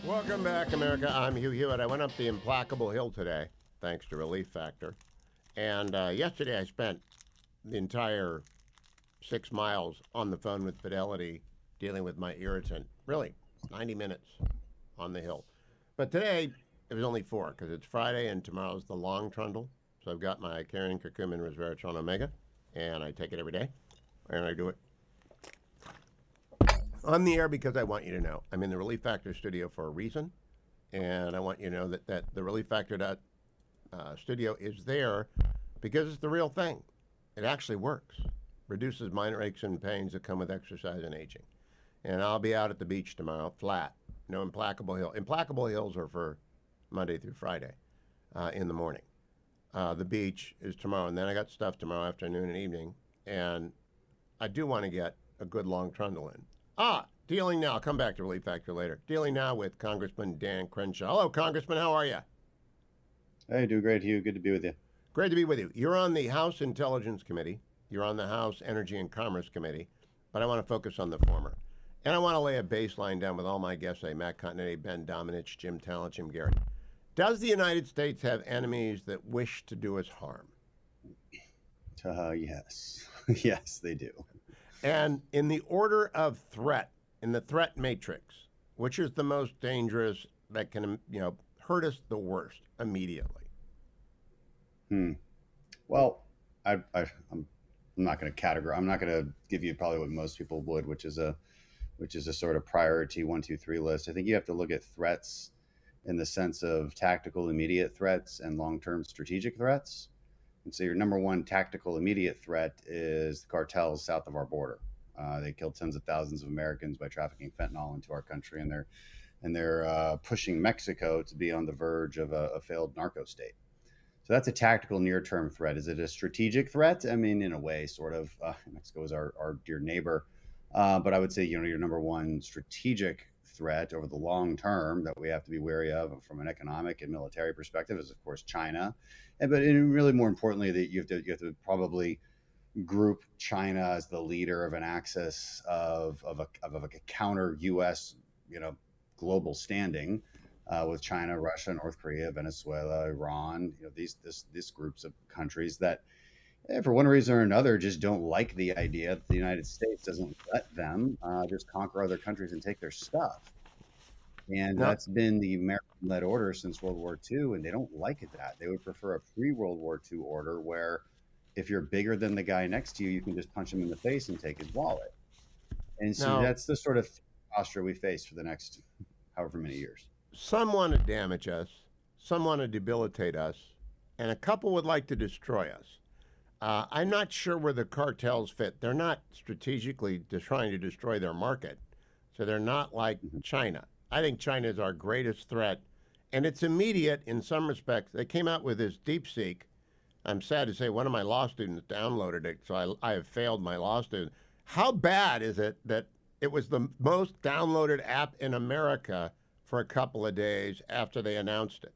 Welcome back, America. I'm Hugh Hewitt. I went up the implacable hill today, thanks to Relief Factor. And yesterday I spent the entire 6 miles on the phone with Fidelity dealing with my irritant. Really, 90 minutes on the hill. But today it was only 4 because it's Friday and tomorrow's the long trundle. So I've got my carrion curcumin resveratrol omega, and I take it every day, and I do it on the air because I want you to know I'm in the Relief Factor studio for a reason, and I want you to know that the Relief Factor studio is there because it's the real thing. It actually works. Reduces minor aches and pains that come with exercise and aging. And I'll be out at the beach tomorrow, flat. No implacable hill. Implacable hills are for Monday through Friday in the morning. The beach is tomorrow, and then I got stuff tomorrow afternoon and evening, and I do want to get a good long trundle in. Dealing now. I'll come back to Relief Factor later. Dealing now with Congressman Dan Crenshaw. Hello, Congressman. How are you? Hey, doing great, Hugh. Good to be with you. Great to be with you. You're on the House Intelligence Committee. You're on the House Energy and Commerce Committee. But I want to focus on the former. And I want to lay a baseline down with all my guests, Matt Continetti, Ben Domenech, Jim Talent, Jim Garrett. Does the United States have enemies that wish to do us harm? Yes. Yes, they do. And in the order of threat, in the threat matrix, which is the most dangerous that can, hurt us the worst immediately? Well, I'm not going to categorize. I'm not going to give you probably what most people would, which is a sort of priority 1, 2, 3 list. I think you have to look at threats in the sense of tactical immediate threats and long-term strategic threats. And so your number one tactical immediate threat is the cartels south of our border. They killed tens of thousands of Americans by trafficking fentanyl into our country, and they're pushing Mexico to be on the verge of a failed narco state. So that's a tactical near-term threat. Is it a strategic threat? I mean, in a way, sort of. Mexico is our dear neighbor, but I would say your number one strategic threat over the long term that we have to be wary of from an economic and military perspective is, of course, China. But really more importantly, that you have to probably group China as the leader of an axis of a counter U.S. global standing with China, Russia, North Korea, Venezuela, Iran. These groups of countries that, for one reason or another, just don't like the idea that the United States doesn't let them just conquer other countries and take their stuff. And No, that's been the American-led order since World War II, and they don't like that. They would prefer a pre-World War II order where if you're bigger than the guy next to you, you can just punch him in the face and take his wallet. And so no. that's the sort of posture we face for the next however many years. Some want to damage us, some want to debilitate us, and a couple would like to destroy us. I'm not sure where the cartels fit. They're not strategically just trying to destroy their market, so they're not like Mhm. China. I think China is our greatest threat, and it's immediate in some respects. They came out with this DeepSeek. I'm sad to say one of my law students downloaded it, so I have failed my law student. How bad is it that it was the most downloaded app in America for a couple of days after they announced it?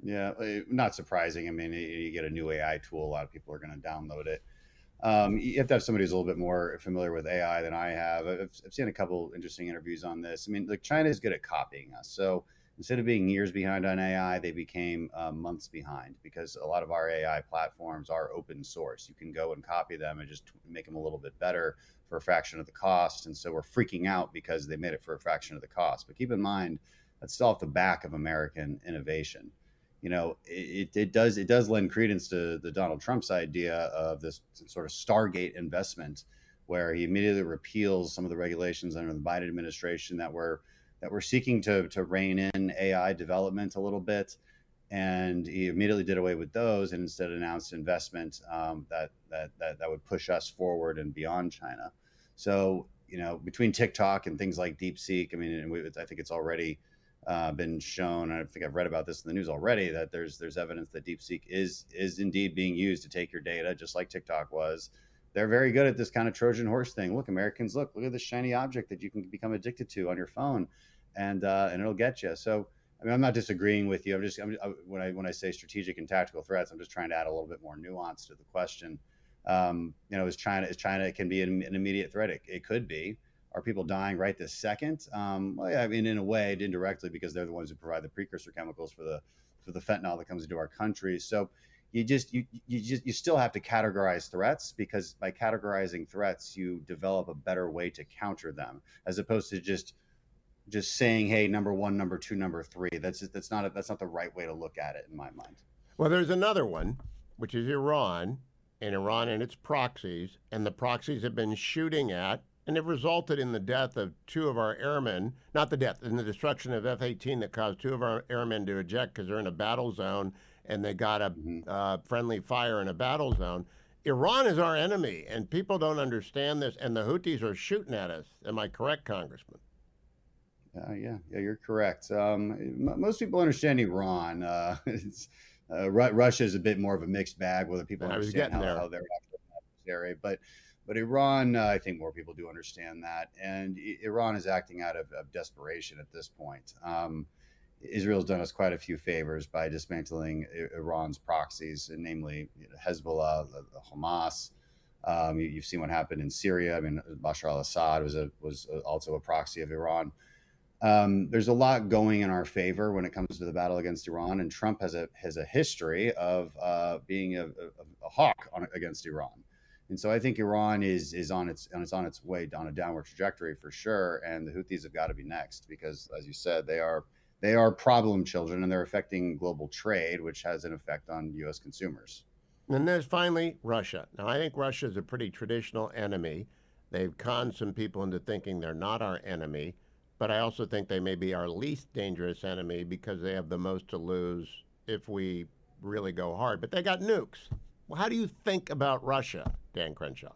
Yeah, not surprising. I mean, you get a new AI tool, a lot of people are going to download it. You have to have somebody who's a little bit more familiar with AI than I have. I've seen a couple interesting interviews on this. I mean, like China is good at copying us. So instead of being years behind on AI, they became months behind because a lot of our AI platforms are open source. You can go and copy them and just make them a little bit better for a fraction of the cost. And so we're freaking out because they made it for a fraction of the cost. But keep in mind, that's still off the back of American innovation. It does lend credence to the Donald Trump's idea of this sort of Stargate investment, where he immediately repeals some of the regulations under the Biden administration that were seeking to rein in AI development a little bit, and he immediately did away with those and instead announced investment that would push us forward and beyond China. So between TikTok and things like DeepSeek, I mean, I think it's already been shown. I think I've read about this in the news already that there's evidence that DeepSeek is indeed being used to take your data, just like TikTok was. They're very good at this kind of Trojan horse thing. Look, Americans, look at this shiny object that you can become addicted to on your phone, and it'll get you. So, I mean, I'm not disagreeing with you. When I say strategic and tactical threats, I'm just trying to add a little bit more nuance to the question. Is China can be an immediate threat? It could be. are people dying right this second? Well, yeah, I mean, in a way, indirectly, because they're the ones who provide the precursor chemicals for the fentanyl that comes into our country. So you still have to categorize threats, because by categorizing threats, you develop a better way to counter them, as opposed to just saying, hey, number one, number two, number three. That's not the right way to look at it in my mind. Well, there's another one, which is Iran, and its proxies, and the proxies have been shooting at, and have resulted in the death of two of our airmen, not the death, in the destruction of F-18 that caused two of our airmen to eject because they're in a battle zone and they got a friendly fire in a battle zone. Iran is our enemy, and people don't understand this, and the Houthis are shooting at us. Am I correct, Congressman? Yeah, you're correct. Most people understand Iran. Russia is a bit more of a mixed bag, whether people understand how they're actually an adversary. But Iran, I think more people do understand that. And Iran is acting out of desperation at this point. Israel's done us quite a few favors by dismantling Iran's proxies, namely Hezbollah, Hamas. You've seen what happened in Syria. I mean, Bashar al-Assad was also a proxy of Iran. There's a lot going in our favor when it comes to the battle against Iran, and Trump has a history of being a hawk against Iran. And so I think Iran is on its way on a downward trajectory for sure, and the Houthis have got to be next, because, as you said, they are problem children, and they're affecting global trade, which has an effect on U.S. consumers. And there's finally Russia. Now, I think Russia is a pretty traditional enemy. They've conned some people into thinking they're not our enemy, but I also think they may be our least dangerous enemy because they have the most to lose if we really go hard. But they got nukes. Well, how do you think about Russia, Dan Crenshaw?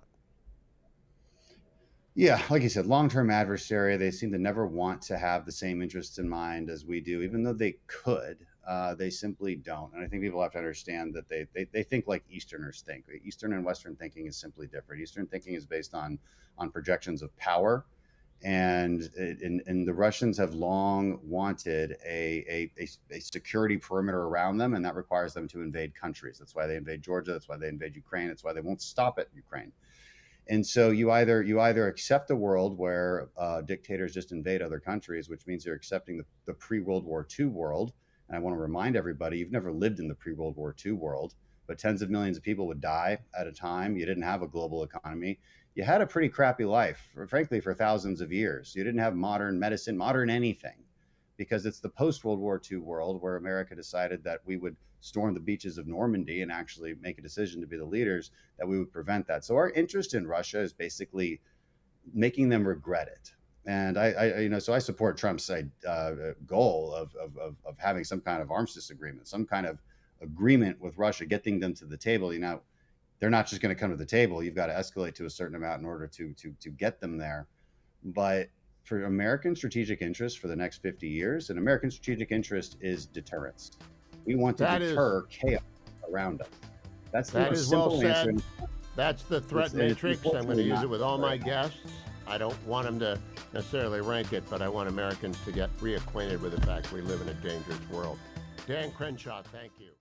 Yeah, like you said, long-term adversary. They seem to never want to have the same interests in mind as we do, even though they could. They simply don't. And I think people have to understand that they think like Easterners think. Eastern and Western thinking is simply different. Eastern thinking is based on projections of power. And the Russians have long wanted a security perimeter around them, and that requires them to invade countries. That's why they invade Georgia. That's why they invade Ukraine. That's why they won't stop at Ukraine. And so you either accept a world where dictators just invade other countries, which means you're accepting the pre-World War II world. And I want to remind everybody, you've never lived in the pre-World War II world, but tens of millions of people would die at a time. You didn't have a global economy. You had a pretty crappy life, frankly, for thousands of years. You didn't have modern medicine, modern anything, because it's the post-World War II world where America decided that we would storm the beaches of Normandy and actually make a decision to be the leaders, that we would prevent that. So our interest in Russia is basically making them regret it. And so I support Trump's goal of having some kind of arms disagreement, some kind of agreement with Russia, getting them to the table. They're not just going to come to the table. You've got to escalate to a certain amount in order to get them there. But for American strategic interest for the next 50 years, an American strategic interest is deterrence. We want to deter chaos around us. That's the simple answer. That's the threat matrix. I'm going to use it with all my guests. I don't want them to necessarily rank it, but I want Americans to get reacquainted with the fact we live in a dangerous world. Dan Crenshaw, thank you.